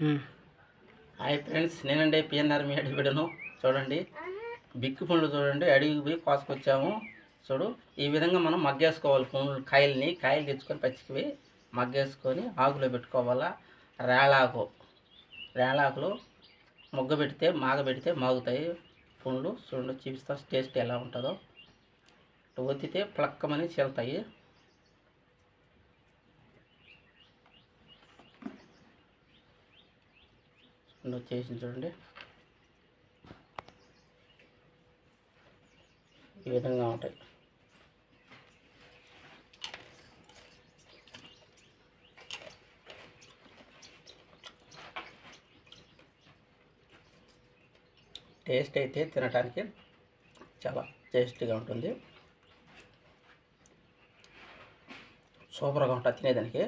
Hi friends, నేనండి PNR మీ అడిగిపెడను. చూడండి, బిక్కు పండ్లు చూడండి, అడిగి పోయి కోసుకొచ్చాము. చూడు, ఈ విధంగా మనం మగ్గేసుకోవాలి. పండ్లు కాయలు తెచ్చుకొని పచ్చికివి మగ్గేసుకొని ఆకులో పెట్టుకోవాలా. రేళాకులు మాగబెడితే మాగుతాయి పండ్లు. చూడండి, చూపిస్తా టేస్ట్ ఎలా ఉంటుందో. ఒత్తితే ప్లక్కమని చల్తాయి. వచ్చేసి చూడండి, ఈ విధంగా ఉంటాయి. టేస్ట్ అయితే తినడానికి చాలా టేస్టీగా ఉంటుంది, సూపర్గా ఉంటుంది తినేదానికి.